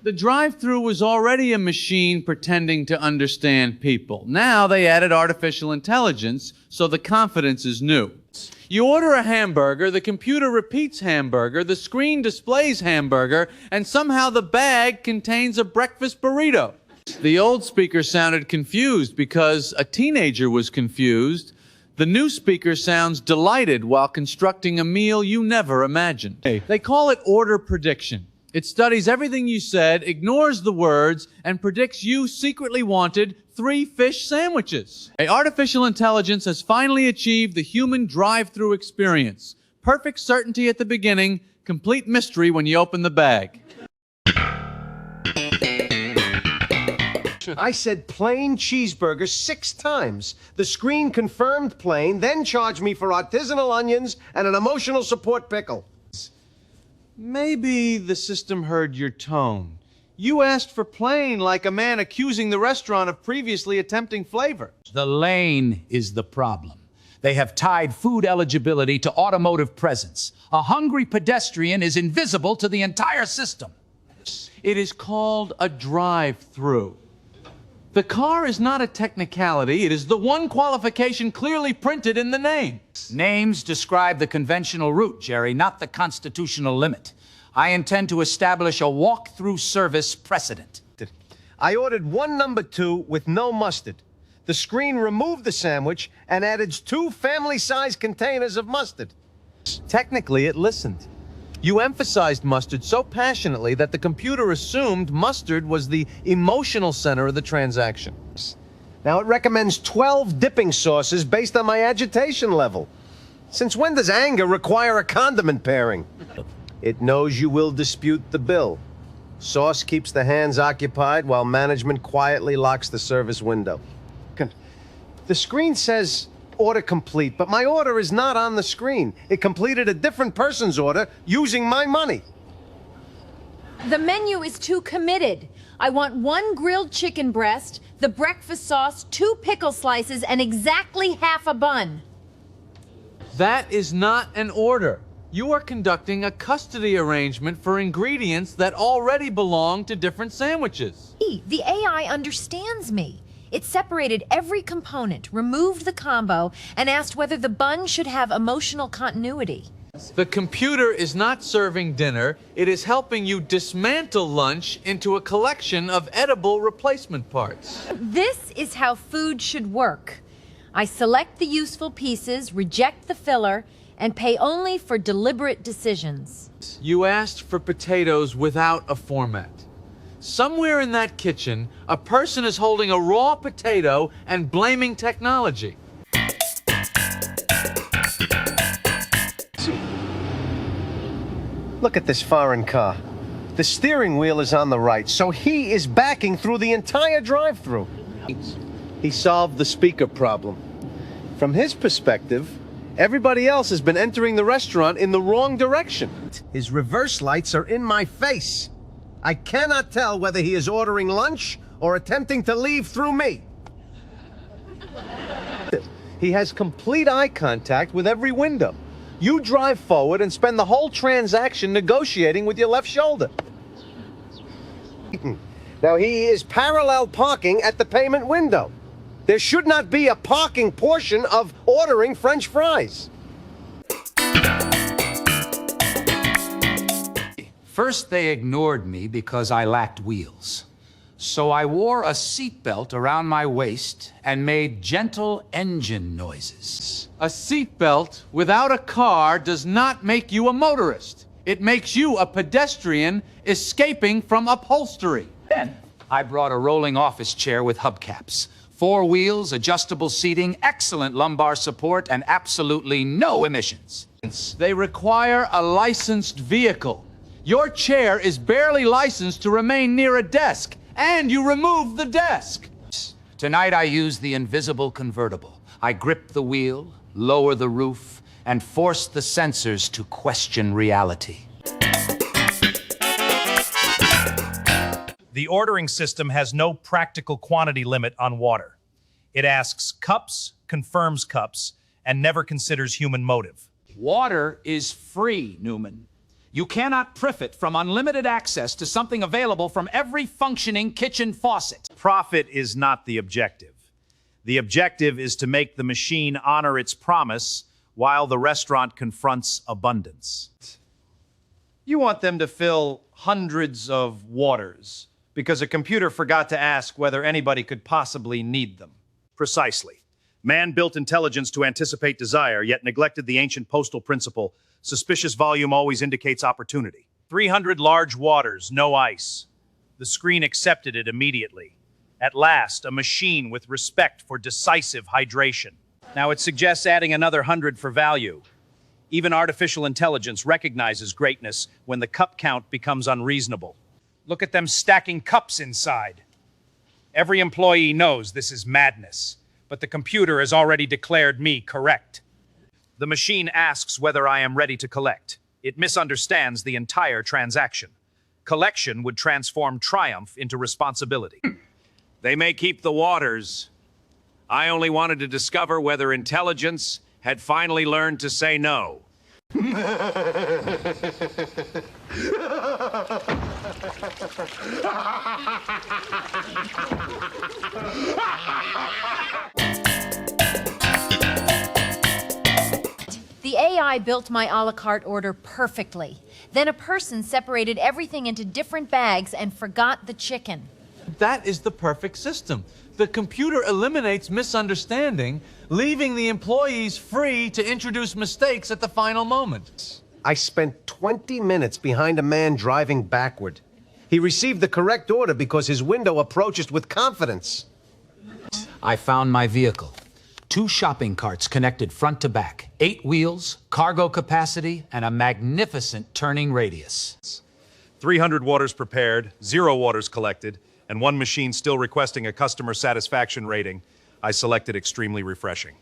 The drive-thru was already a machine pretending to understand people. Now they added artificial intelligence, so the confidence is new. You order a hamburger, the computer repeats hamburger, the screen displays hamburger, and somehow the bag contains a breakfast burrito. The old speaker sounded confused because a teenager was confused. The new speaker sounds delighted while constructing a meal you never imagined. They call it order prediction. It studies everything you said, ignores the words, and predicts you secretly wanted 3 fish sandwiches. Artificial intelligence has finally achieved the human drive-thru experience. Perfect certainty at the beginning, complete mystery when you open the bag. I said plain cheeseburger 6 times. The screen confirmed plain, then charged me for artisanal onions and an emotional support pickle. Maybe the system heard your tone. You asked for plain like a man accusing the restaurant of previously attempting flavor. The lane is the problem. They have tied food eligibility to automotive presence. A hungry pedestrian is invisible to the entire system. It is called a drive-thru. The car is not a technicality. It is the one qualification clearly printed in the name. Names describe the conventional route, Jerry, not the constitutional limit. I intend to establish a walk-through service precedent. I ordered one number 2 with no mustard. The screen removed the sandwich and added 2 family-sized containers of mustard. Technically, it listened. You emphasized mustard so passionately that the computer assumed mustard was the emotional center of the transaction. Now it recommends 12 dipping sauces based on my agitation level. Since when does anger require a condiment pairing? It knows you will dispute the bill. Sauce keeps the hands occupied while management quietly locks the service window. The screen says order complete, but my order is not on the screen. It completed a different person's order using my money. The menu is too committed. I want 1 grilled chicken breast, the breakfast sauce, 2 pickle slices, and exactly half a bun. That is not an order. You are conducting a custody arrangement for ingredients that already belong to different sandwiches. The AI understands me. It separated every component, removed the combo, and asked whether the bun should have emotional continuity. The computer is not serving dinner. It is helping you dismantle lunch into a collection of edible replacement parts. This is how food should work. I select the useful pieces, reject the filler, and pay only for deliberate decisions. You asked for potatoes without a format. Somewhere in that kitchen, a person is holding a raw potato and blaming technology. Look at this foreign car. The steering wheel is on the right, so he is backing through the entire drive-thru. He solved the speaker problem. From his perspective, everybody else has been entering the restaurant in the wrong direction. His reverse lights are in my face. I cannot tell whether he is ordering lunch or attempting to leave through me. He has complete eye contact with every window. You drive forward and spend the whole transaction negotiating with your left shoulder. Now he is parallel parking at the payment window. There should not be a parking portion of ordering French fries. First, they ignored me because I lacked wheels. So I wore a seatbelt around my waist and made gentle engine noises. A seatbelt without a car does not make you a motorist. It makes you a pedestrian escaping from upholstery. Then I brought a rolling office chair with hubcaps. 4 wheels, adjustable seating, excellent lumbar support, and absolutely no emissions. They require a licensed vehicle. Your chair is barely licensed to remain near a desk, and you remove the desk. Tonight I use the invisible convertible. I grip the wheel, lower the roof, and force the sensors to question reality. The ordering system has no practical quantity limit on water. It asks cups, confirms cups, and never considers human motive. Water is free, Newman. You cannot profit from unlimited access to something available from every functioning kitchen faucet. Profit is not the objective. The objective is to make the machine honor its promise while the restaurant confronts abundance. You want them to fill hundreds of waters because a computer forgot to ask whether anybody could possibly need them. Precisely. Man built intelligence to anticipate desire, yet neglected the ancient postal principle: suspicious volume always indicates opportunity. 300 large waters, no ice. The screen accepted it immediately. At last, a machine with respect for decisive hydration. Now it suggests adding another 100 for value. Even artificial intelligence recognizes greatness when the cup count becomes unreasonable. Look at them stacking cups inside. Every employee knows this is madness, but the computer has already declared me correct. The machine asks whether I am ready to collect. It misunderstands the entire transaction. Collection would transform triumph into responsibility. They may keep the waters. I only wanted to discover whether intelligence had finally learned to say no. The AI built my a la carte order perfectly. Then a person separated everything into different bags and forgot the chicken. That is the perfect system. The computer eliminates misunderstanding, leaving the employees free to introduce mistakes at the final moment. I spent 20 minutes behind a man driving backward. He received the correct order because his window approaches with confidence. I found my vehicle. 2 shopping carts connected front to back, 8 wheels, cargo capacity, and a magnificent turning radius. 300 waters prepared, 0 waters collected, and 1 machine still requesting a customer satisfaction rating. I selected extremely refreshing.